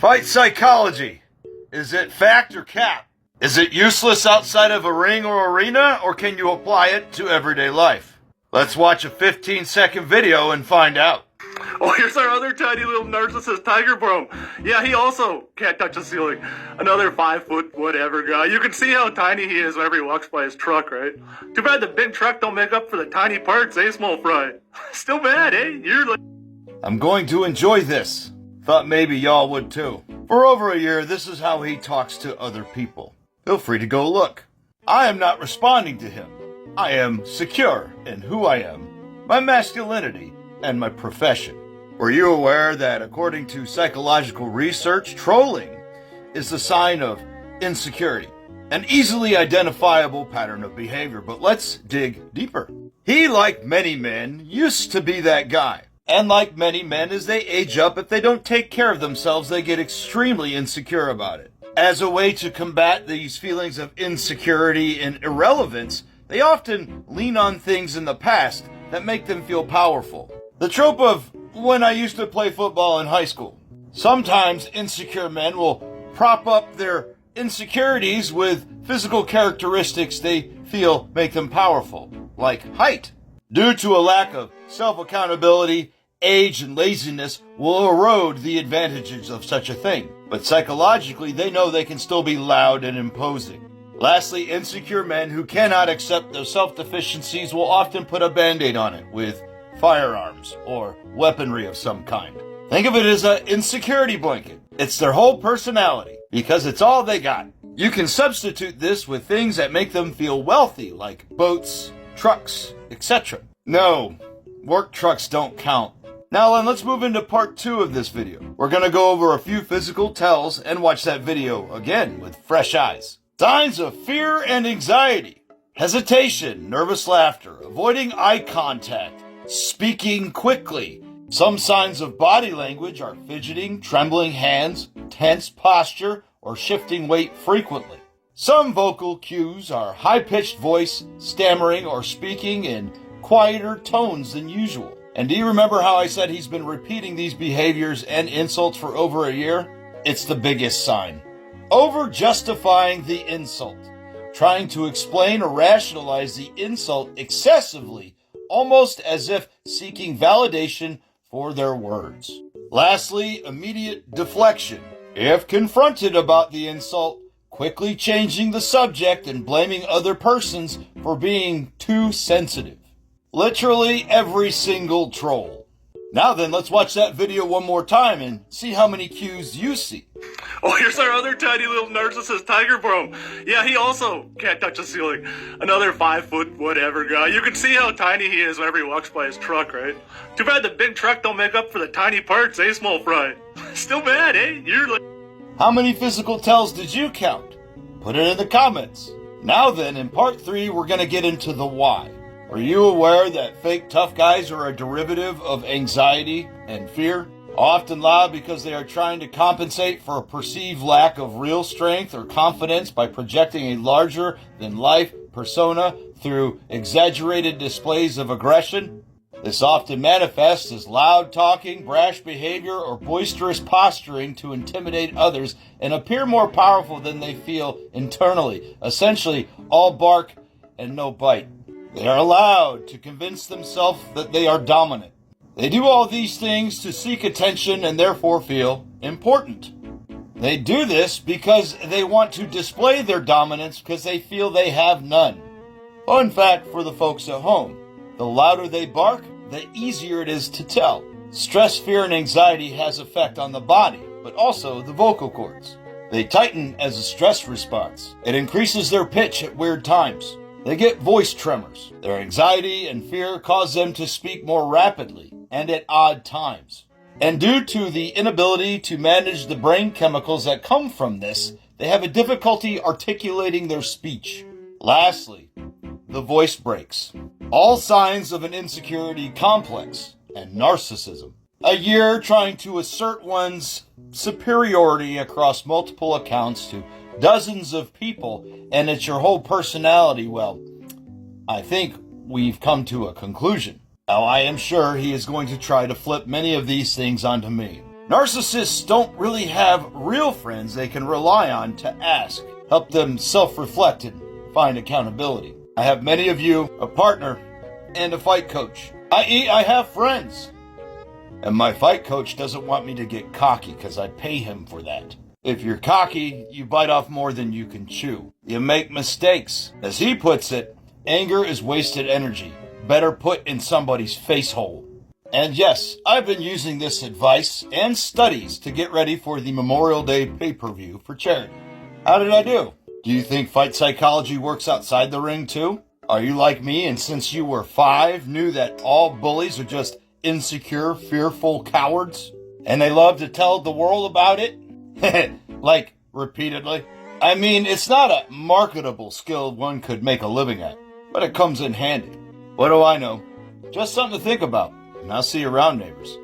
Fight psychology. Is it fact or cap? Is it useless outside of a ring or arena, or can you apply it to everyday life? Let's watch a 15-second video and find out. Oh, here's our other tiny little narcissist, Tiger Bro. Yeah, he also can't touch the ceiling. Another 5 foot whatever guy. You can see how tiny he is whenever he walks by his truck, right? Too bad the big truck don't make up for the tiny parts, eh, small fry? Still bad, eh? You're like... I'm going to enjoy this. Thought maybe y'all would too. For over a year, this is how he talks to other people. Feel free to go look. I am not responding to him. I am secure in who I am, my masculinity, and my profession. Were you aware that according to psychological research, trolling is a sign of insecurity, an easily identifiable pattern of behavior? But let's dig deeper. He, like many men, used to be that guy. And like many men, as they age up, if they don't take care of themselves, they get extremely insecure about it. As a way to combat these feelings of insecurity and irrelevance, they often lean on things in the past that make them feel powerful. The trope of when I used to play football in high school. Sometimes insecure men will prop up their insecurities with physical characteristics they feel make them powerful, like height. Due to a lack of self-accountability, age and laziness will erode the advantages of such a thing. But psychologically, they know they can still be loud and imposing. Lastly, insecure men who cannot accept their self-deficiencies will often put a band-aid on it with firearms or weaponry of some kind. Think of it as an insecurity blanket. It's their whole personality because it's all they got. You can substitute this with things that make them feel wealthy, like boats, trucks, etc. No, work trucks don't count. Now then, let's move into part 2 of this video. We're going to go over a few physical tells and watch that video again with fresh eyes. Signs of fear and anxiety. Hesitation, nervous laughter, avoiding eye contact, speaking quickly. Some signs of body language are fidgeting, trembling hands, tense posture, or shifting weight frequently. Some vocal cues are high-pitched voice, stammering, or speaking in quieter tones than usual. And do you remember how I said he's been repeating these behaviors and insults for over a year? It's the biggest sign. Over-justifying the insult. Trying to explain or rationalize the insult excessively, almost as if seeking validation for their words. Lastly, immediate deflection. If confronted about the insult, quickly changing the subject and blaming other persons for being too sensitive. Literally every single troll. Now then, let's watch that video one more time and see how many cues you see. Oh, here's our other tiny little narcissist, Tiger Bro. Yeah, he also can't touch the ceiling. Another 5 foot whatever guy. You can see how tiny he is whenever he walks by his truck, right? Too bad the big truck don't make up for the tiny parts, eh, small fry? Still bad, eh? You're like... How many physical tells did you count? Put it in the comments. Now then, in part 3, we're going to get into the why. Are you aware that fake tough guys are a derivative of anxiety and fear? Often loud because they are trying to compensate for a perceived lack of real strength or confidence by projecting a larger-than-life persona through exaggerated displays of aggression. This often manifests as loud talking, brash behavior, or boisterous posturing to intimidate others and appear more powerful than they feel internally. Essentially, all bark and no bite. They are allowed to convince themselves that they are dominant. They do all these things to seek attention and therefore feel important. They do this because they want to display their dominance because they feel they have none. Fun fact for the folks at home, the louder they bark, the easier it is to tell. Stress, fear, and anxiety has effect on the body, but also the vocal cords. They tighten as a stress response. It increases their pitch at weird times. They get voice tremors. Their anxiety and fear cause them to speak more rapidly and at odd times. And due to the inability to manage the brain chemicals that come from this, they have a difficulty articulating their speech. Lastly, the voice breaks. All signs of an insecurity complex and narcissism. A year trying to assert one's superiority across multiple accounts to dozens of people, and it's your whole personality. Well, I think we've come to a conclusion. Now, I am sure he is going to try to flip many of these things onto me. Narcissists don't really have real friends they can rely on to ask, help them self-reflect and find accountability. I have many of you, a partner, and a fight coach. I.e., I have friends. And my fight coach doesn't want me to get cocky because I pay him for that. If you're cocky, you bite off more than you can chew. You make mistakes. As he puts it, anger is wasted energy, better put in somebody's face hole. And yes, I've been using this advice and studies to get ready for the Memorial Day pay-per-view for charity. How did I do? Do you think fight psychology works outside the ring too? Are you like me and since you were 5 knew that all bullies are just insecure, fearful cowards? And they love to tell the world about it? Like, repeatedly? I mean, it's not a marketable skill one could make a living at, but it comes in handy. What do I know? Just something to think about. And I'll see you around, neighbors.